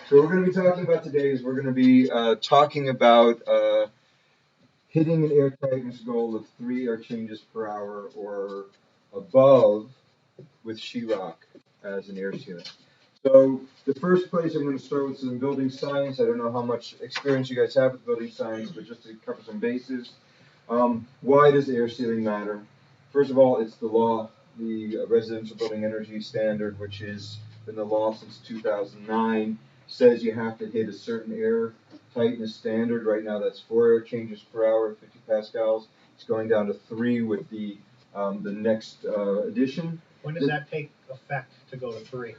So what we're going to be talking about today is we're going to be talking about hitting an air tightness goal of 3 air changes per hour or above with Sheetrock as an air sealer. So the first place I'm going to start with some building science. I don't know how much experience you guys have with building science, but just to cover some bases. Why does air sealing matter? First of all, it's the law, the Residential Building Energy Standard, which has been the law since 2009, says you have to hit a certain air tightness standard. Right now that's 4 air changes per hour, 50 pascals. It's going down to 3 with the next addition. When does that take effect to go to 3?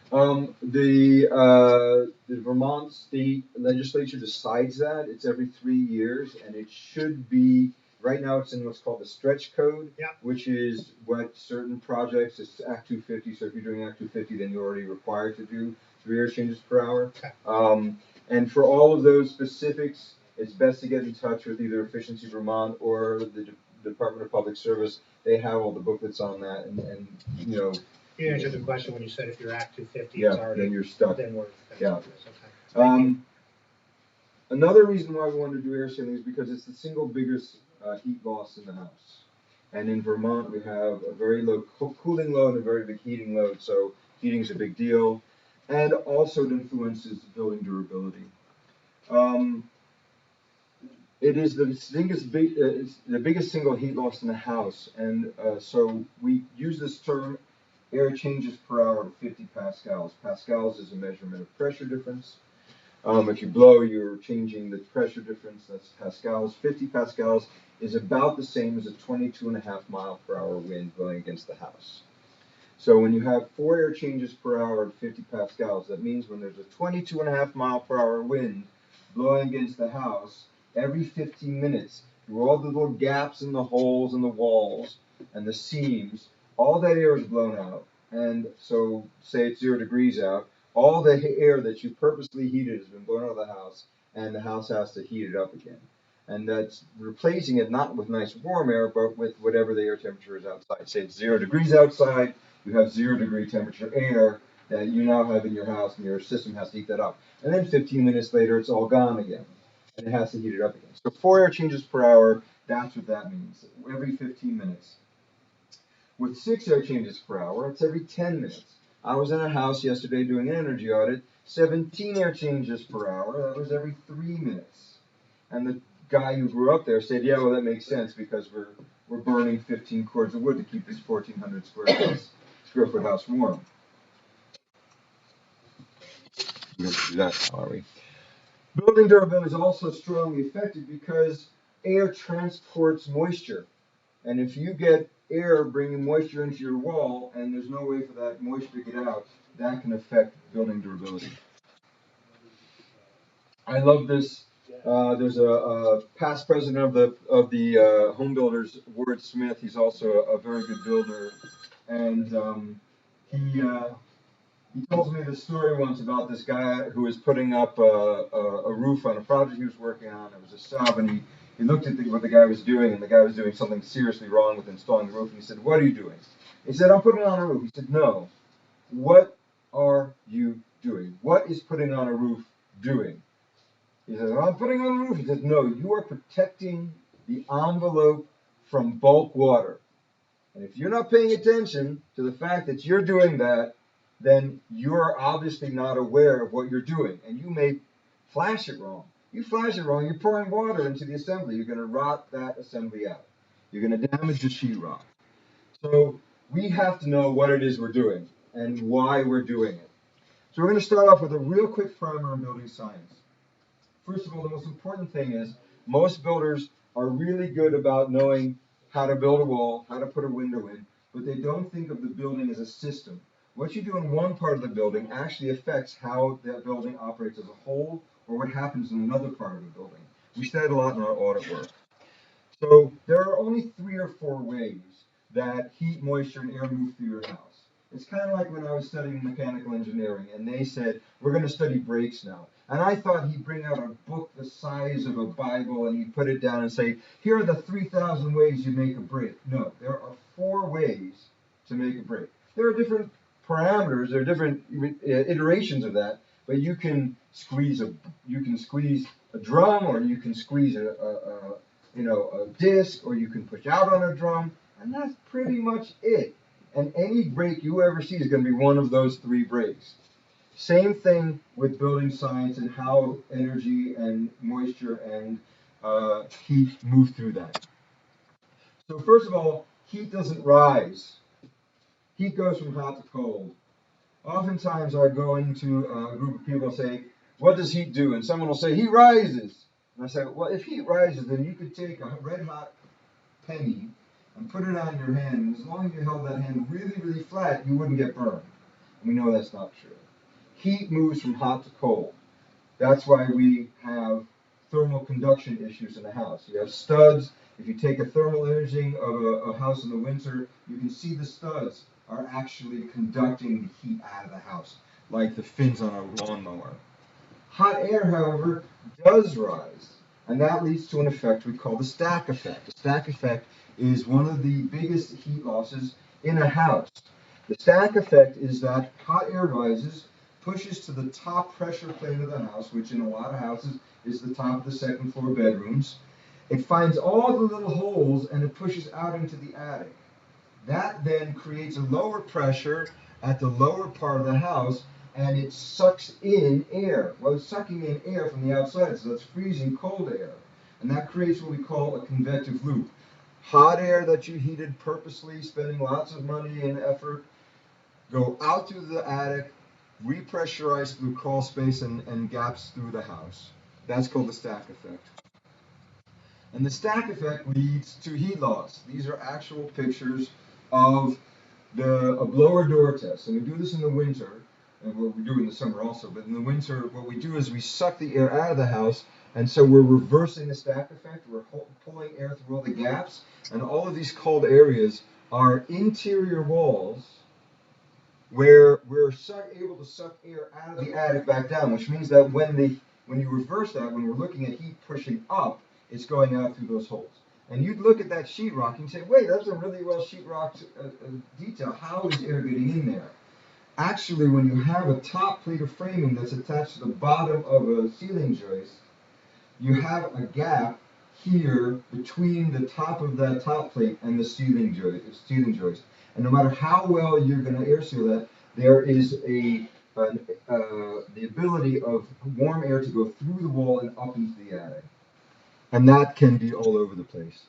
The Vermont State Legislature decides that. It's every 3 years, and it should be. Right now, it's in what's called the stretch code, which is what certain projects. It's Act 250. So if you're doing Act 250, then you're already required to do 3 air changes per hour. Okay. And for all of those specifics, it's best to get in touch with either Efficiency Vermont or the Department of Public Service. They have all the booklets on that, and you know. You answered the question when you said if you're Act 250, yeah, it's already. Then you're stuck. Then we're. Yeah. Okay. Another reason why we wanted to do air sealing is because it's the single biggest heat loss in the house. And in Vermont, we have a very low cooling load and a very big heating load, so heating is a big deal. And also it influences building durability. It is the biggest single heat loss in the house, and so we use this term air changes per hour to 50 pascals. Pascals is a measurement of pressure difference. If you blow, you're changing the pressure difference. That's pascals. 50 pascals is about the same as a 22.5 mile per hour wind blowing against the house. So when you have 4 air changes per hour at 50 pascals, that means when there's a 22.5 mile per hour wind blowing against the house, every 15 minutes, through all the little gaps in the holes in the walls and the seams, all that air is blown out. And so say it's 0 degrees out, all the air that you purposely heated has been blown out of the house, and the house has to heat it up again. And that's replacing it not with nice warm air, but with whatever the air temperature is outside. Say it's 0 degrees outside, you have 0 degree temperature air that you now have in your house, and your system has to heat that up. And then 15 minutes later, it's all gone again, and it has to heat it up again. So 4 air changes per hour, that's what that means, every 15 minutes. With 6 air changes per hour, it's every 10 minutes. I was in a house yesterday doing an energy audit, 17 air changes per hour, that was every 3 minutes. And the guy who grew up there said, yeah, well, that makes sense because we're burning 15 cords of wood to keep this 1,400 square foot house warm. We have to do that, are we? Building durability is also strongly affected because air transports moisture. And if you get air bringing moisture into your wall and there's no way for that moisture to get out, that can affect building durability. I love this. There's a past president of the home builders, Ward Smith. He's also a very good builder, and he told me this story once about this guy who was putting up a roof on a project he was working on. It was a sub, and he looked at what the guy was doing, and the guy was doing something seriously wrong with installing the roof. And he said, "What are you doing?" He said, "I'm putting on a roof." He said, "No. What are you doing? What is putting on a roof doing?" He said, "I'm putting on a roof." He said, "No, you are protecting the envelope from bulk water. And if you're not paying attention to the fact that you're doing that, then you're obviously not aware of what you're doing. And you may flash it wrong. You flash it wrong, you're pouring water into the assembly. You're going to rot that assembly out. You're going to damage the sheetrock. So we have to know what it is we're doing and why we're doing it. So we're going to start off with a real quick primer on building science. First of all, the most important thing is most builders are really good about knowing how to build a wall, how to put a window in, but they don't think of the building as a system. What you do in one part of the building actually affects how that building operates as a whole, or what happens in another part of the building. We studied a lot in our audit work. So there are only 3 or 4 ways that heat, moisture, and air move through your house. It's kind of like when I was studying mechanical engineering, and they said, we're going to study brakes now. And I thought he'd bring out a book the size of a Bible, and he'd put it down and say, here are the 3,000 ways you make a brake. No, there are 4 ways to make a brake. There are different parameters, there are different iterations of that, but you can squeeze a drum, or you can squeeze a disc, or you can push out on a drum, and that's pretty much it. And any brake you ever see is going to be one of those three brakes. Same thing with building science and how energy and moisture and heat move through that. So first of all, heat doesn't rise. Heat goes from hot to cold. Oftentimes I go into a group of people and say, what does heat do? And someone will say, heat rises. And I say, well, if heat rises, then you could take a red hot penny and put it on your hand. And as long as you held that hand really, really flat, you wouldn't get burned. And we know that's not true. Heat moves from hot to cold. That's why we have thermal conduction issues in the house. You have studs. If you take a thermal imaging of a house in the winter, you can see the studs are actually conducting the heat out of the house, like the fins on a lawnmower. Hot air, however, does rise, and that leads to an effect we call the stack effect. The stack effect is one of the biggest heat losses in a house. The stack effect is that hot air rises, pushes to the top pressure plate of the house, which in a lot of houses is the top of the second floor bedrooms. It finds all the little holes and it pushes out into the attic. That then creates a lower pressure at the lower part of the house, and it sucks in air. Well, it's sucking in air from the outside, so that's freezing cold air. And that creates what we call a convective loop. Hot air that you heated purposely, spending lots of money and effort, go out through the attic, repressurize through crawl space and gaps through the house. That's called the stack effect. And the stack effect leads to heat loss. These are actual pictures of a blower door test. And we do this in the winter, and what we do in the summer also, but in the winter, what we do is we suck the air out of the house, and so we're reversing the stack effect. We're pulling air through all the gaps, and all of these cold areas are interior walls where we're able to suck air out of the attic back down, which means that when you reverse that, when we're looking at heat pushing up, it's going out through those holes. And you'd look at that sheetrock and say, wait, that's a really well sheetrocked detail. How is air getting in there? Actually, when you have a top plate of framing that's attached to the bottom of a ceiling joist, you have a gap here between the top of that top plate and the ceiling joist. And no matter how well you're going to air seal that, there is the ability of warm air to go through the wall and up into the attic. And that can be all over the place.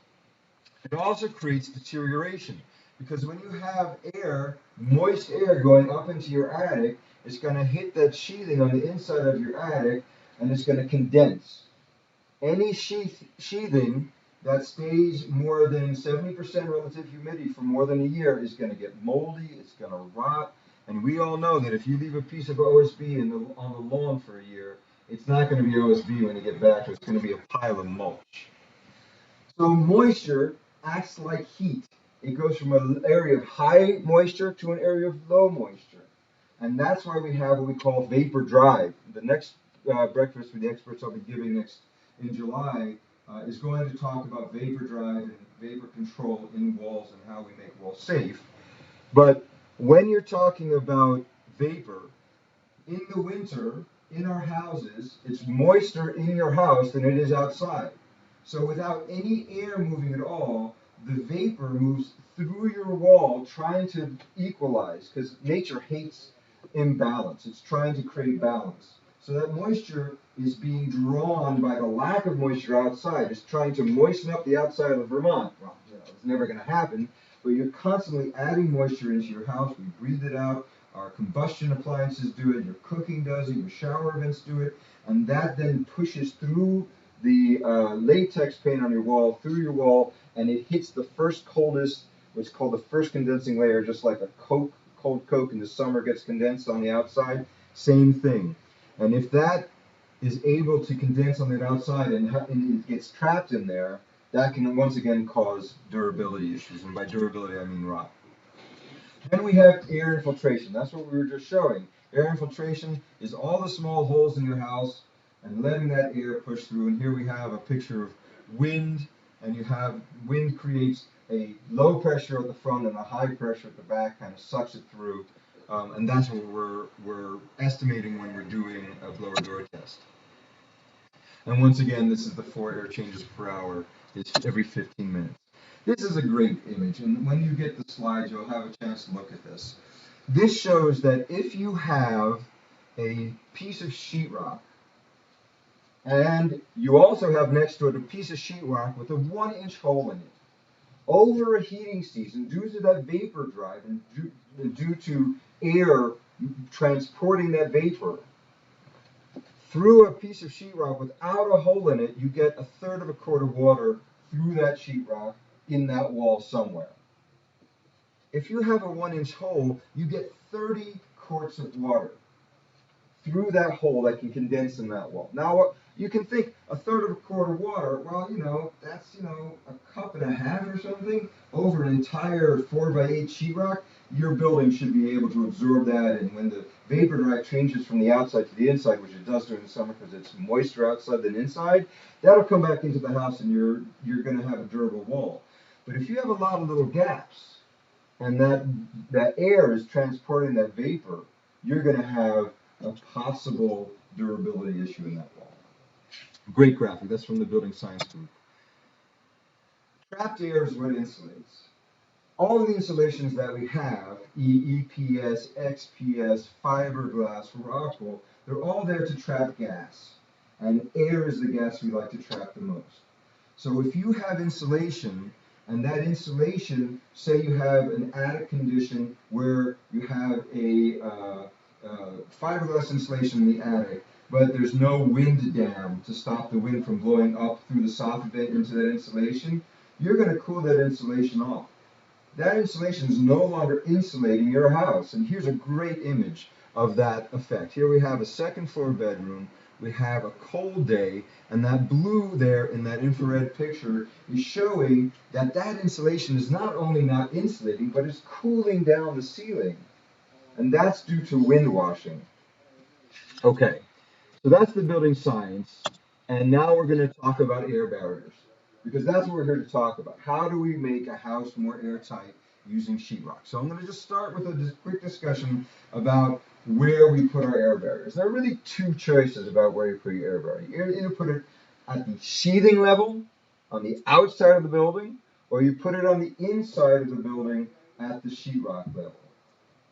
It also creates deterioration, because when you have air, moist air going up into your attic, it's going to hit that sheathing on the inside of your attic, and it's going to condense. Any sheathing that stays more than 70% relative humidity for more than a year is going to get moldy, it's going to rot, and we all know that if you leave a piece of OSB on the lawn for a year, it's not going to be OSB when you get back, it's going to be a pile of mulch. So moisture acts like heat. It goes from an area of high moisture to an area of low moisture. And that's why we have what we call vapor drive. The next breakfast with the experts I'll be giving in July is going to talk about vapor drive and vapor control in walls and how we make walls safe. But when you're talking about vapor, in the winter, in our houses, it's moister in your house than it is outside. So without any air moving at all, the vapor moves through your wall trying to equalize, because nature hates imbalance. It's trying to create balance. So that moisture is being drawn by the lack of moisture outside. It's trying to moisten up the outside of Vermont. Well, it's never going to happen, but you're constantly adding moisture into your house. We breathe it out. Our combustion appliances do it. Your cooking does it. Your shower vents do it. And that then pushes through the latex paint on your wall, through your wall, and it hits the first coldest, what's called the first condensing layer, just like a cold Coke in the summer gets condensed on the outside. Same thing. And if that is able to condense on the outside and it gets trapped in there, that can once again cause durability issues. And by durability, I mean rot. Then we have air infiltration. That's what we were just showing. Air infiltration is all the small holes in your house and letting that air push through. And here we have a picture of wind, and you have wind creates a low pressure at the front and a high pressure at the back, kind of sucks it through. And that's what we're estimating when we're doing a blower door test. And once again, this is the 4 air changes per hour. It's every 15 minutes. This is a great image, and when you get the slides, you'll have a chance to look at this. This shows that if you have a piece of sheetrock, and you also have next to it a piece of sheetrock with a 1-inch hole in it, over a heating season, due to that vapor drive and due to air transporting that vapor through a piece of sheetrock without a hole in it, you get 1/3 quart of water through that sheetrock in that wall somewhere. If you have a 1-inch hole, you get 30 quarts of water through that hole that can condense in that wall. Now, you can think 1/3 quart of water, well, that's, a cup and a half or something over an entire 4x8 sheetrock. Your building should be able to absorb that, and when the vapor drive changes from the outside to the inside, which it does during the summer because it's moister outside than inside, that'll come back into the house and you're going to have a durable wall. But if you have a lot of little gaps, and that air is transporting that vapor, you're going to have a possible durability issue in that wall. Great graphic. That's from the building science group. Trapped air is what insulates. All of the insulations that we have, EPS, XPS, fiberglass, Rockwool, they're all there to trap gas. And air is the gas we like to trap the most. So if you have insulation, and that insulation, say you have an attic condition where you have a fiberglass insulation in the attic, but there's no wind dam to stop the wind from blowing up through the soffit vent into that insulation, you're going to cool that insulation off. That insulation is no longer insulating your house. And here's a great image of that effect. Here we have a 2nd floor bedroom. We have a cold day, and that blue there in that infrared picture is showing that insulation is not only not insulating, but it's cooling down the ceiling. And that's due to wind washing. Okay, so that's the building science. And now we're going to talk about air barriers, because that's what we're here to talk about. How do we make a house more airtight using sheetrock? So I'm going to just start with a quick discussion about where we put our air barriers. There are really 2 choices about where you put your air barrier. You either put it at the sheathing level, on the outside of the building, or you put it on the inside of the building at the sheetrock level.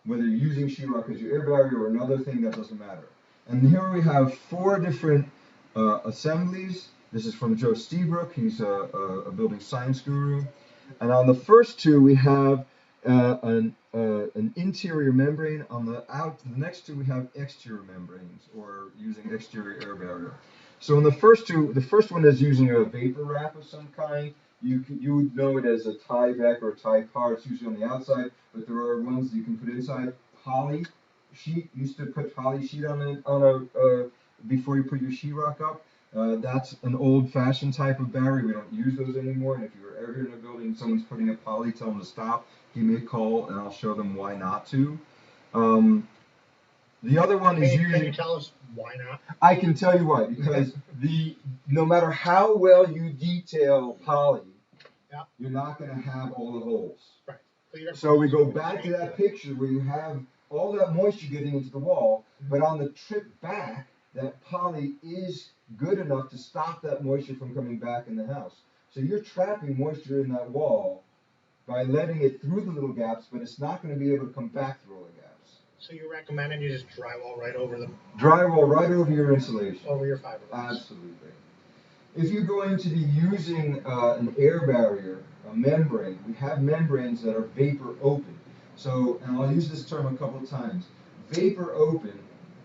Whether you're using sheetrock as your air barrier or another thing, that doesn't matter. And here we have 4 different assemblies. This is from Joe Steebrook. He's a building science guru. And on the first 2, we have an interior membrane. On the next 2, we have exterior membranes, or using exterior air barrier. So in the first 2, the first one is using a vapor wrap of some kind. You would know it as a Tyvek or a Typar. It's usually on the outside, but there are ones you can put inside. Poly sheet. Used to put poly sheet on a before you put your sheetrock up. That's an old-fashioned type of barrier. We don't use those anymore. And if you're ever in a building and someone's putting a poly, tell them to stop. Give me a call, and I'll show them why not to. The other one is using. Can you tell us why not? I can tell you why. Because no matter how well you detail poly, you're not going to have all the holes. Right. So we go back to that picture where you have all that moisture getting into the wall, but on the trip back, that poly is good enough to stop that moisture from coming back in the house. So you're trapping moisture in that wall by letting it through the little gaps, but it's not going to be able to come back through all the gaps. So you're recommending you just drywall right over them? Drywall right over your insulation. Over your fiberglass. Absolutely. If you're going to be using an air barrier, a membrane, we have membranes that are vapor open. So, and I'll use this term a couple of times. Vapor open,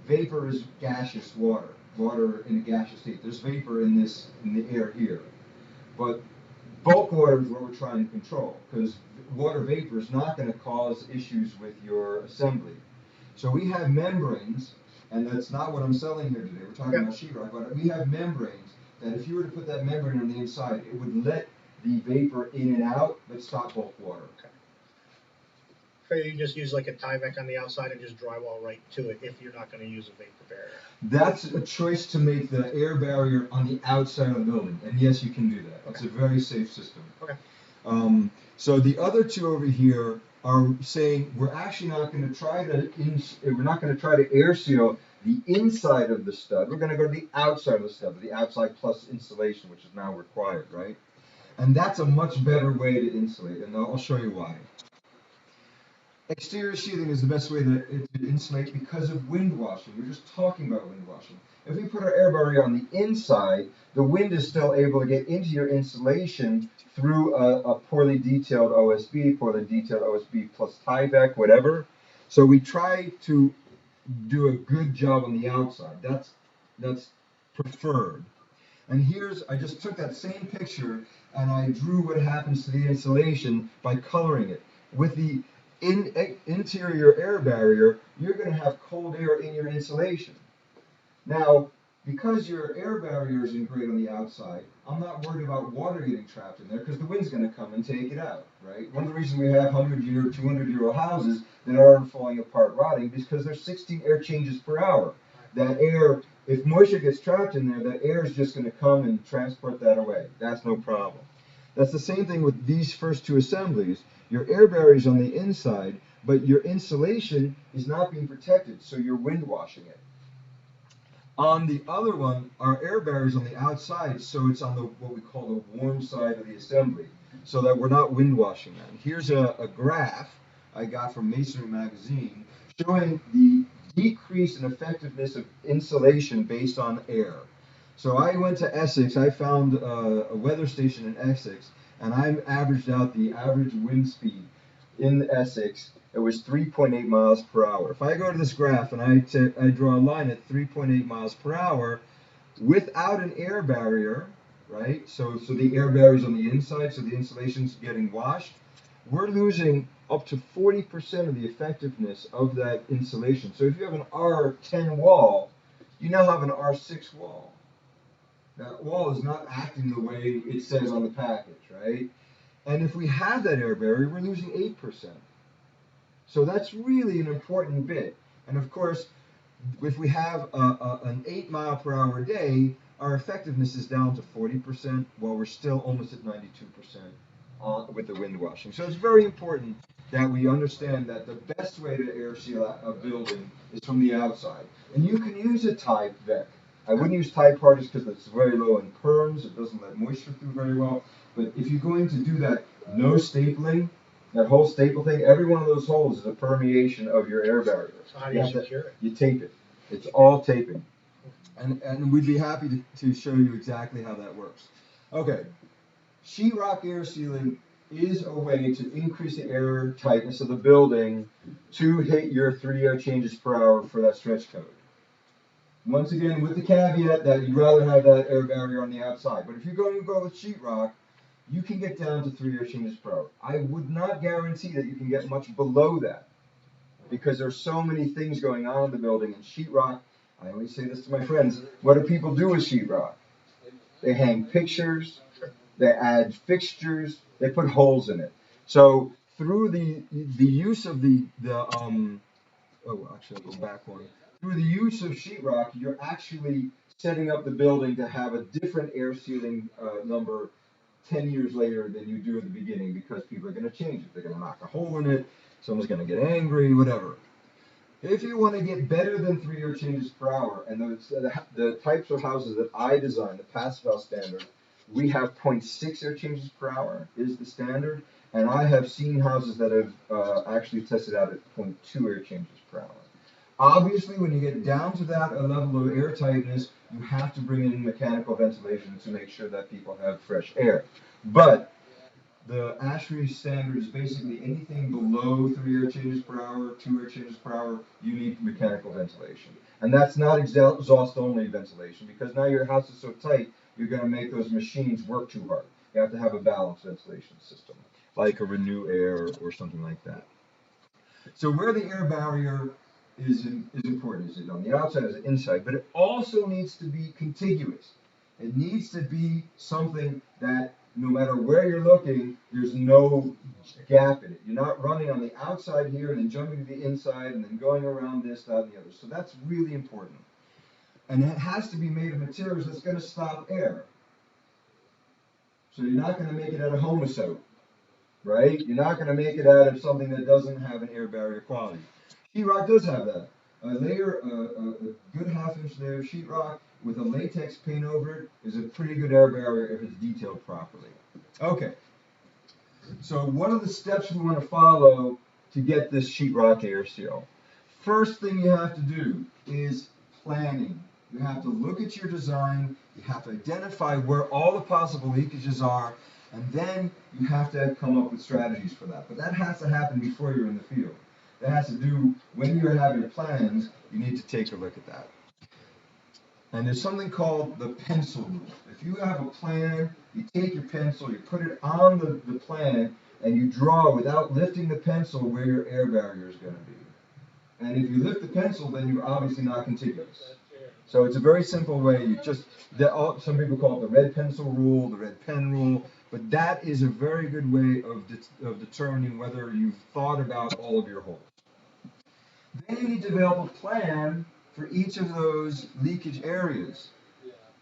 vapor is gaseous water. Water in a gaseous state. There's vapor in the air here. But bulk water is what we're trying to control, because water vapor is not going to cause issues with your assembly. So we have membranes, and that's not what I'm selling here today. We're talking about sheetrock, but we have membranes that if you were to put that membrane on the inside, it would let the vapor in and out, but stop bulk water. Okay. So you just use like a Tyvek on the outside and just drywall right to it if you're not going to use a vapor barrier. That's a choice to make the air barrier on the outside of the building, and yes, you can do that. It's a very safe system. Okay. So the other 2 over here are saying we're actually not going to try to air seal the inside of the stud. We're going to go to the outside of the stud, the outside plus insulation, which is now required, right? And that's a much better way to insulate, and I'll show you why. Exterior sealing is the best way to insulate because of wind washing. We're just talking about wind washing. If we put our air barrier on the inside, the wind is still able to get into your insulation through a poorly detailed OSB plus Tyvek, whatever. So we try to do a good job on the outside. That's preferred. And I just took that same picture and I drew what happens to the insulation by coloring it. With the interior air barrier, you're going to have cold air in your insulation. Now, because your air barrier isn't great on the outside, I'm not worried about water getting trapped in there because the wind's going to come and take it out, right? One of the reasons we have 100-year, 200-year-old houses that aren't falling apart rotting is because there's 16 air changes per hour. That air, if moisture gets trapped in there, that air is just going to come and transport that away. That's no problem. That's the same thing with these first two assemblies. Your air barrier is on the inside, but your insulation is not being protected, so you're wind washing it. On the other one, our air barrier is on the outside, so it's on what we call the warm side of the assembly, so that we're not wind washing that. And here's a graph I got from Masonry Magazine showing the decrease in effectiveness of insulation based on air. So I went to Essex, I found a weather station in Essex, and I averaged out the average wind speed in Essex. It was 3.8 miles per hour. If I go to this graph and I draw a line at 3.8 miles per hour without an air barrier, right? So the air barrier is on the inside, so the insulation's getting washed. We're losing up to 40% of the effectiveness of that insulation. So if you have an R10 wall, you now have an R6 wall. That wall is not acting the way it says on the package, right? And if we have that air barrier, we're losing 8%. So that's really an important bit. And of course, if we have an 8 mile per hour day, our effectiveness is down to 40%, while we're still almost at 92% with the wind washing. So it's very important that we understand that the best way to air seal a building is from the outside. And you can use a Tyvek. I wouldn't use Typar just because it's very low in perms. It doesn't let moisture through very well. But if you're going to do that no stapling, that whole staple thing, every one of those holes is a permeation of your air barrier. So how do you secure it? You tape it. It's all taping. And we'd be happy to show you exactly how that works. Okay, sheetrock air sealing is a way to increase the air tightness of the building to hit your 3 air changes per hour for that stretch code. Once again, with the caveat that you'd rather have that air barrier on the outside. But if you're going to go with sheetrock, you can get down to 3 air changes per hour. I would not guarantee that you can get much below that because there's so many things going on in the building. And sheetrock, I always say this to my friends, what do people do with sheetrock? They hang pictures, they add fixtures, they put holes in it. So through the use of actually I'll go back one. Through the use of sheetrock, you're actually setting up the building to have a different air sealing number 10 years later than you do at the beginning because people are going to change it. They're going to knock a hole in it, someone's going to get angry, whatever. If you want to get better than 3 air changes per hour, and the types of houses that I design, the passive house standard, we have 0.6 air changes per hour is the standard, and I have seen houses that have actually tested out at 0.2 air changes per hour. Obviously, when you get down to that level of air tightness, you have to bring in mechanical ventilation to make sure that people have fresh air. But the ASHRAE standard is basically anything below 3 air changes per hour, 2 air changes per hour, you need mechanical ventilation. And that's not exhaust-only ventilation, because now your house is so tight, you're going to make those machines work too hard. You have to have a balanced ventilation system, like a Renew Air or something like that. So where the air barrier is important. Is it on the outside, is it inside? But it also needs to be contiguous. It needs to be something that no matter where you're looking, there's no gap in it. You're not running on the outside here and then jumping to the inside and then going around this, that, and the other. So that's really important. And it has to be made of materials that's going to stop air. So you're not going to make it out of homosote. right? You're not going to make it out of something that doesn't have an air barrier quality. Sheetrock does have that. A good half-inch layer of sheetrock with a latex paint over it is a pretty good air barrier if it's detailed properly. Okay, so what are the steps we want to follow to get this sheetrock air seal? First thing you have to do is planning. You have to look at your design, you have to identify where all the possible leakages are, and then you have to come up with strategies for that. But that has to happen before you're in the field. That has to do, when you have your plans, you need to take a look at that. And there's something called the pencil rule. If you have a plan, you take your pencil, you put it on the plan, and you draw without lifting the pencil where your air barrier is going to be. And if you lift the pencil, then you're obviously not contiguous. So it's a very simple way. Some people call it the red pencil rule, the red pen rule, but that is a very good way of determining whether you've thought about all of your holes. Then you need to develop a plan for each of those leakage areas.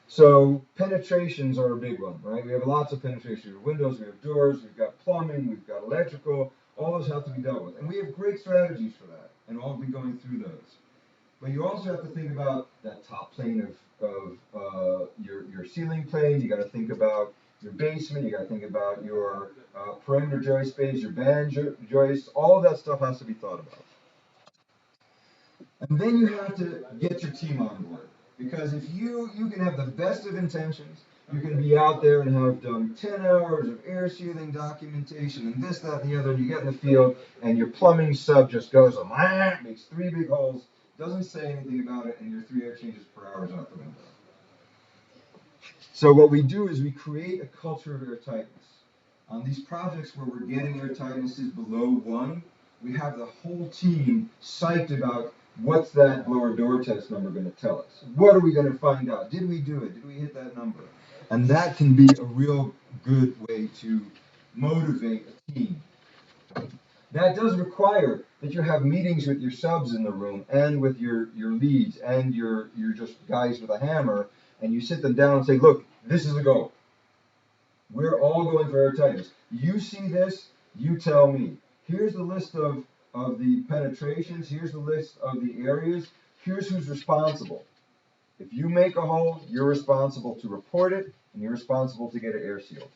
So penetrations are a big one, right? We have lots of penetrations. We have windows, we have doors, we've got plumbing, we've got electrical. All those have to be dealt with. And we have great strategies for that, and I'll be going through those. But you also have to think about that top plane of your ceiling plane. You got to think about your basement. You got to think about your perimeter joist space, your band joists. All of that stuff has to be thought about. And then you have to get your team on board. Because if you can have the best of intentions, you can be out there and have done 10 hours of air sealing documentation and this, that, and the other, and you get in the field and your plumbing sub just goes, makes 3 big holes, doesn't say anything about it, and your 3 air changes per hour is out the window. So what we do is we create a culture of air tightness. On these projects where we're getting air tightnesses below 1, we have the whole team psyched about what's that blower door test number going to tell us? What are we going to find out? Did we do it? Did we hit that number? And that can be a real good way to motivate a team. That does require that you have meetings with your subs in the room and with your leads and your just guys with a hammer, and you sit them down and say, look, this is a goal. We're all going for air tightness. You see this, you tell me. Here's the list of the penetrations, here's the list of the areas, here's who's responsible. If you make a hole, you're responsible to report it, and you're responsible to get it air sealed.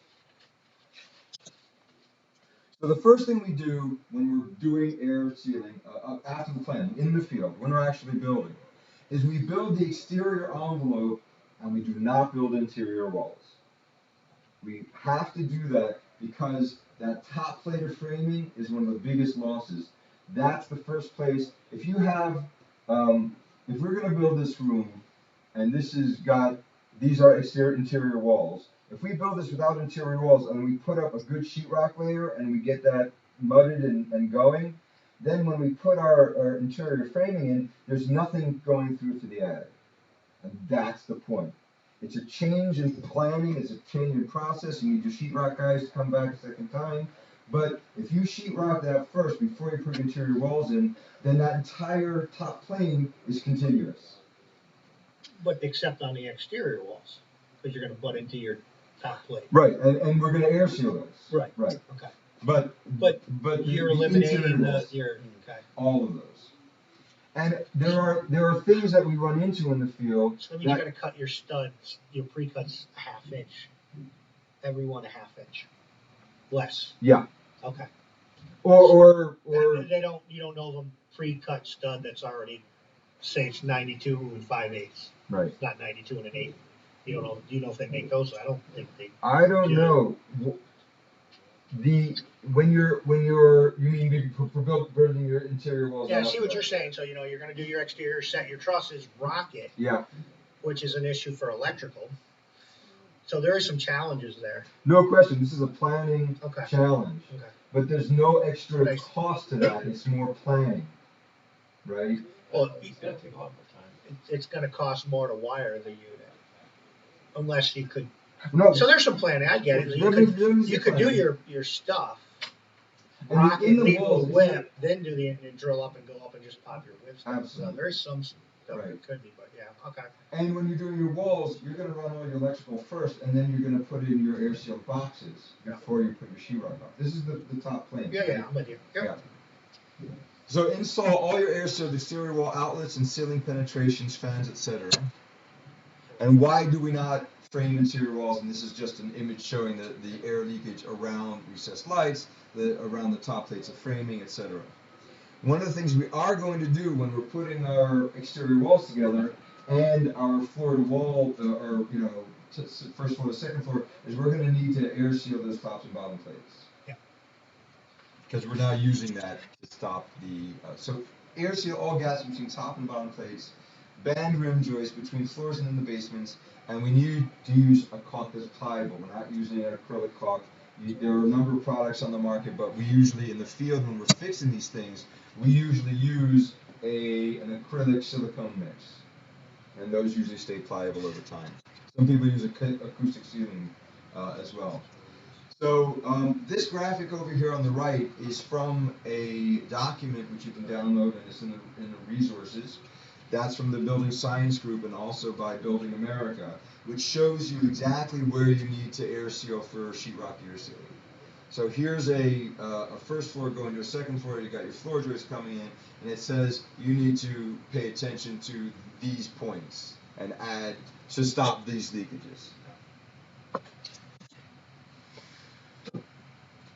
So the first thing we do when we're doing air sealing, after the plan, in the field, when we're actually building, is we build the exterior envelope, and we do not build interior walls. We have to do that because that top plate of framing is one of the biggest losses. That's the first place. If you have, if we're going to build this room, and these are interior walls. If we build this without interior walls and we put up a good sheetrock layer and we get that mudded and going, then when we put our interior framing in, there's nothing going through to the attic. And that's the point. It's a change in planning, it's a change in process. You need your sheetrock guys to come back a second time. But if you sheetrock that first before you put interior walls in, then that entire top plane is contiguous. But except on the exterior walls, because you're going to butt into your top plate. Right, and we're going to air seal those. Right. Right. Okay. But you're eliminating okay. All of those. And there are things that we run into in the field. So you're going to cut your studs, your pre-cuts a ½ inch, every one a ½ inch, less. Yeah. Okay. Or you don't know the pre-cut stud that's already, say it's 92 5/8. Right. It's not 92 1/8. You don't know. Do you know if they make those? I don't think they. I don't know. When you're you mean for building your interior walls? Yeah, I see what you're saying. So you're going to do your exterior, set your trusses, rock it. Yeah. Which is an issue for electrical. So there are some challenges there. No question. This is a planning challenge. Okay. But there's no extra cost to that. It's more planning, right? Well, it's going to take a lot more time. It's going to cost more to wire the unit, unless you could. No. So there's some planning. I get it. You could do your stuff, rock it, leave a whip, then do the drill up and go up and just pop your whips. Absolutely. So there's some So Right. it could be, but yeah, okay. And when you're doing your walls, you're going to run all your electrical first, and then you're going to put in your air sealed boxes before you put your sheetrock up. This is the top plane. Yeah, yeah, I'm with you. Yep. Yeah. So install all your air sealed exterior wall outlets and ceiling penetrations, fans, etc. And why do we not frame interior walls? And this is just an image showing the air leakage around recessed lights, around the top plates of framing, etc. One of the things we are going to do when we're putting our exterior walls together and our floor to wall, or first floor to second floor, is we're going to need to air seal those tops and bottom plates. Yeah. Because we're now using that to stop the so air seal all gaps between top and bottom plates, band rim joists between floors and in the basements, and we need to use a caulk that's pliable. We're not using an acrylic caulk. There are a number of products on the market, but we usually in the field when we're fixing these things, we usually use an acrylic silicone mix, and those usually stay pliable over time. Some people use acoustic sealing as well. So this graphic over here on the right is from a document which you can download, and it's in the resources. That's from the Building Science Group and also by Building America, which shows you exactly where you need to air seal for sheetrock air sealing. So here's a first floor going to a second floor. You got your floor joists coming in, and it says you need to pay attention to these points and add to stop these leakages.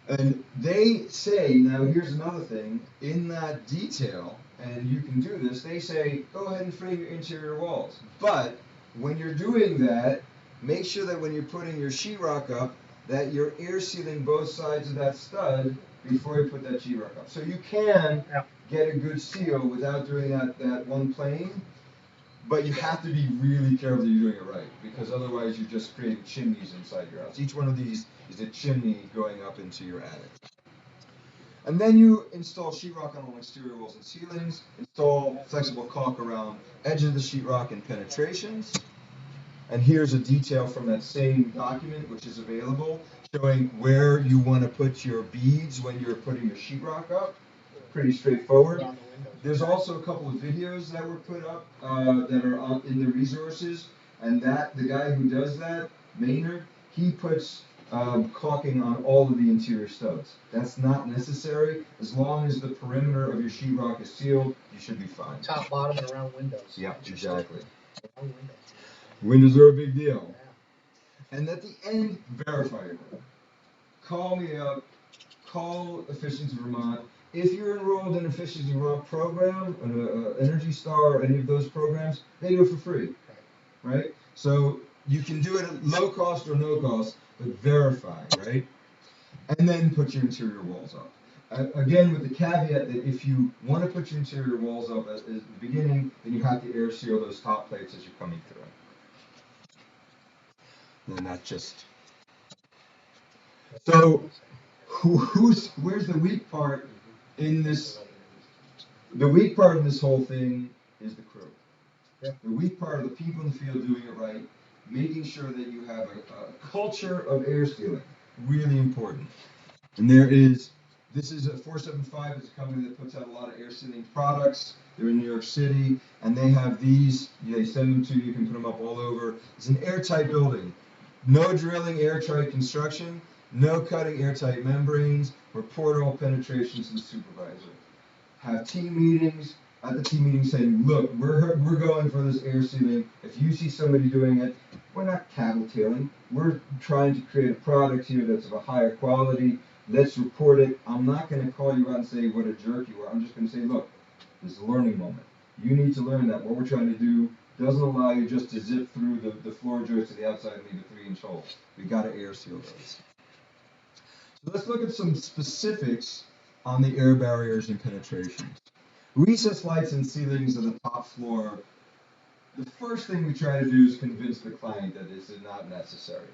And they say, now here's another thing, in that detail, and you can do this, they say, go ahead and frame your interior walls. But when you're doing that, make sure that when you're putting your sheetrock up, that you're air sealing both sides of that stud before you put that sheetrock up. So you can get a good seal without doing that one plane, but you have to be really careful that you're doing it right, because otherwise you're just creating chimneys inside your house. Each one of these is a chimney going up into your attic. And then you install sheetrock on all exterior walls and ceilings, install flexible caulk around edges of the sheetrock and penetrations. And here's a detail from that same document, which is available, showing where you want to put your beads when you're putting your sheetrock up. Pretty straightforward. There's also a couple of videos that were put up that are in the resources, and the guy who does that, Maynard, he puts caulking on all of the interior studs. That's not necessary. As long as the perimeter of your sheetrock is sealed, you should be fine. Top, bottom, and around windows. Yeah, exactly. Around windows. Windows are a big deal. Yeah. And at the end, verify your work. Call me up. Call 15June Vermont. If you're enrolled in a 15June Vermont program, Energy Star, or any of those programs, they do it for free, right? So you can do it at low cost or no cost, but verify, right? And then put your interior walls up. Again, with the caveat that if you want to put your interior walls up at the beginning, then you have to air seal those top plates as you're coming through. And that's just... So, where's the weak part in this? The weak part of this whole thing is the crew. Yeah. The weak part of the people in the field doing it right, making sure that you have a culture of air sealing, really important. And this is a 475, it's a company that puts out a lot of air sealing products. They're in New York City, and they have these, they send them to you, you can put them up all over. It's an airtight building. No drilling, airtight construction. No cutting airtight membranes, report all penetrations to the supervisor. Have team meetings. At the team meeting saying, look, we're going for this air sealing. If you see somebody doing it, we're not tattletaling. We're trying to create a product here that's of a higher quality. Let's report it. I'm not going to call you out and say what a jerk you are. I'm just going to say, look, this is a learning moment. You need to learn that what we're trying to do doesn't allow you just to zip through the floor joist to the outside and leave a 3-inch hole. We got to air seal those. So let's look at some specifics on the air barriers and penetrations. Recessed lights and ceilings of the top floor. The first thing we try to do is convince the client that this is not necessary.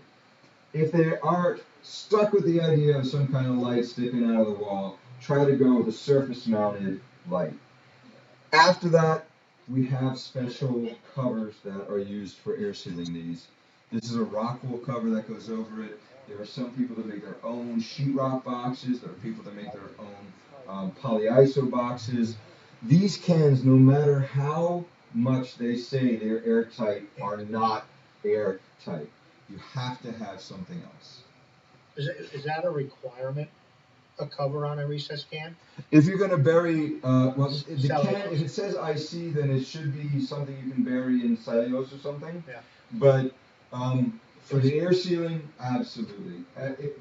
If they are stuck with the idea of some kind of light sticking out of the wall, try to go with a surface-mounted light. After that, we have special covers that are used for air sealing these. This is a rock wool cover that goes over it. There are some people that make their own sheetrock boxes. There are people that make their own polyiso boxes. These cans, no matter how much they say they're airtight are not airtight. You have to have something else. Is that a requirement? A cover on a recessed can? If you're going to bury, well, the Cellulose. can, if it says IC, then it should be something you can bury in cellulose or something. Yeah. But for the air sealing, absolutely.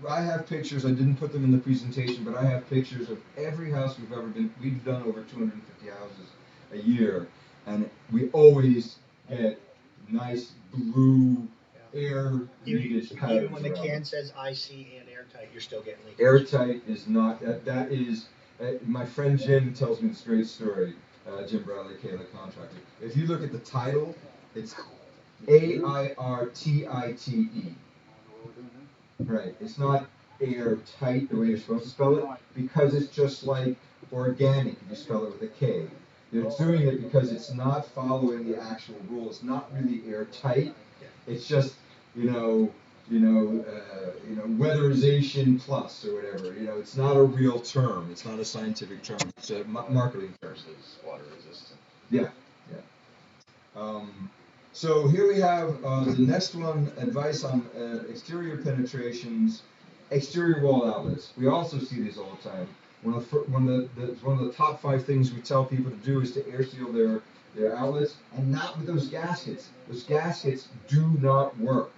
I have pictures. I didn't put them in the presentation, but I have pictures of every house we've ever been. We've done over 250 houses a year, and we always get nice blue air leakage patterns. Even when the around can it. says IC and airtight, you're still getting leakage. Airtight is not. That is. My friend Jim tells me this great story. Jim Bradley, Kayla contractor. If you look at the title, it's AIRTITE. Right. It's not airtight the way you're supposed to spell it because it's just like organic if you spell it with a K. They're doing it because it's not following the actual rule. It's not really airtight. It's just weatherization plus or whatever. It's not a real term. It's not a scientific term. It's a marketing term. Versus water resistant. Yeah. So here we have the next one, advice on exterior penetrations, exterior wall outlets. We also see these all the time. One of the top 5 things we tell people to do is to air seal their outlets, and not with those gaskets. Those gaskets do not work.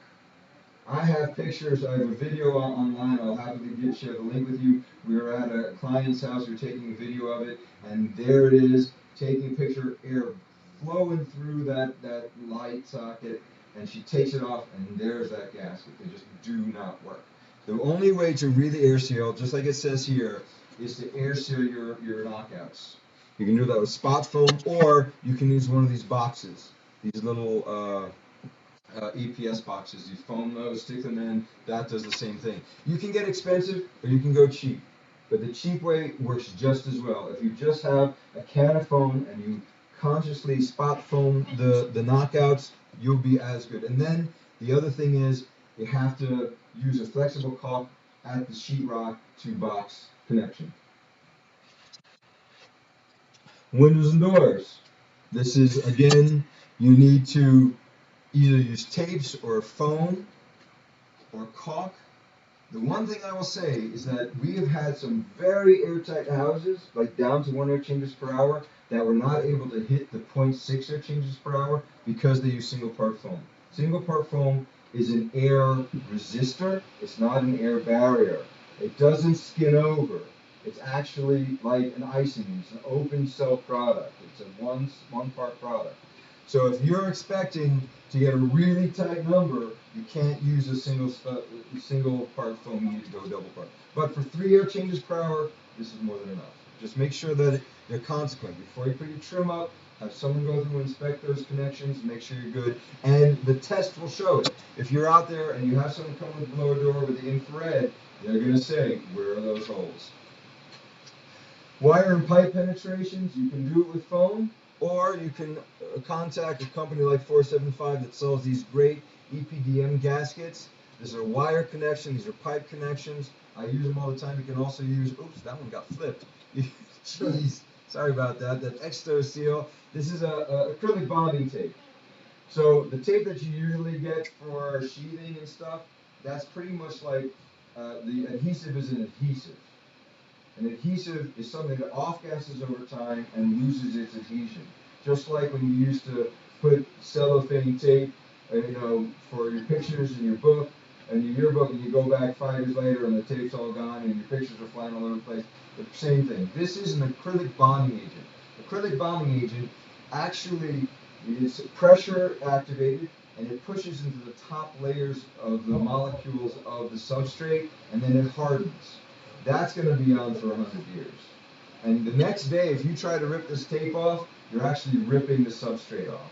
I have pictures. I have a video online. I'll happily share the link with you. We were at a client's house. We were taking a video of it, and there it is, taking a picture, air flowing through that light socket, and she takes it off, and there's that gasket. They just do not work. The only way to really air seal, just like it says here, is to air seal your knockouts. You can do that with spot foam, or you can use one of these boxes, these little EPS boxes. You foam those, stick them in. That does the same thing. You can get expensive, or you can go cheap. But the cheap way works just as well. If you just have a can of foam and you consciously spot foam the knockouts, you'll be as good. And then the other thing is you have to use a flexible caulk at the sheetrock to box connection. Windows and doors. This is, again, you need to either use tapes or foam or caulk. The one thing I will say is that we have had some very airtight houses, like down to 1 air changes per hour, that were not able to hit the 0.6 air changes per hour because they use single part foam. Single part foam is an air resistor. It's not an air barrier. It doesn't skin over. It's actually like an icing. It's an open cell product. It's a one part product. So if you're expecting to get a really tight number, you can't use a single part foam. You need to go double part. But for 3 air changes per hour, this is more than enough. Just make sure that they're consequent. Before you put your trim up, have someone go through and inspect those connections, make sure you're good, and the test will show it. If you're out there and you have someone come with the blower door with the infrared, they're going to say, where are those holes? Wire and pipe penetrations, you can do it with foam, or you can contact a company like 475 that sells these great EPDM gaskets. These are wire connections, these are pipe connections. I use them all the time. You can also use, oops, that one got flipped. Jeez, sorry about that. That Exto Seal. This is a acrylic bonding tape. So the tape that you usually get for sheathing and stuff, that's pretty much like the adhesive is an adhesive. An adhesive is something that off-gasses over time and loses its adhesion. Just like when you used to put cellophane tape, for your pictures in your book and your yearbook, and you go back 5 years later and the tape's all gone and your pictures are flying all over the place. The same thing. This is an acrylic bonding agent. Acrylic bonding agent actually is pressure activated, and it pushes into the top layers of the molecules of the substrate, and then it hardens. That's going to be on for 100 years. And the next day, if you try to rip this tape off, you're actually ripping the substrate off.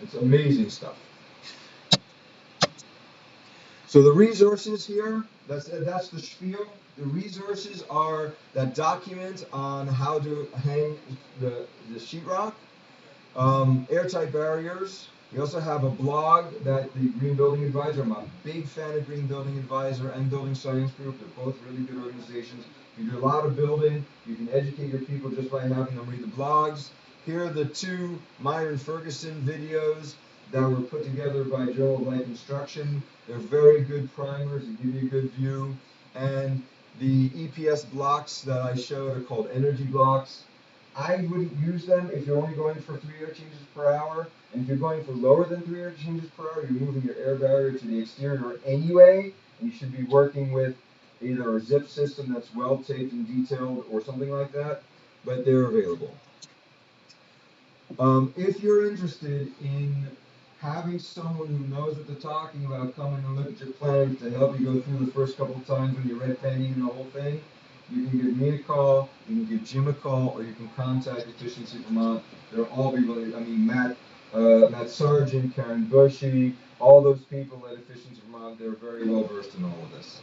It's amazing stuff. So the resources here, that's the spiel. The resources are that document on how to hang the sheetrock, airtight barriers. We also have a blog that the Green Building Advisor, I'm a big fan of Green Building Advisor and Building Science Group. They're both really good organizations. You do a lot of building. You can educate your people just by having them read the blogs. Here are the two Myron Ferguson videos that were put together by Joe of Light Construction. They're very good primers that give you a good view. And the EPS blocks that I showed are called energy blocks. I wouldn't use them if you're only going for 3 air changes per hour. And if you're going for lower than 3 air changes per hour, you're moving your air barrier to the exterior anyway. And you should be working with either a zip system that's well taped and detailed or something like that. But they're available. If you're interested in having someone who knows what they're talking about come in and look at your plans to help you go through the first couple of times when you're red penning the whole thing, you can give me a call, you can give Jim a call, or you can contact Efficiency Vermont. They'll all be really, I mean, Matt Sargent, Karen Bushy, all those people at Efficiency Vermont, they're very well versed in all of this.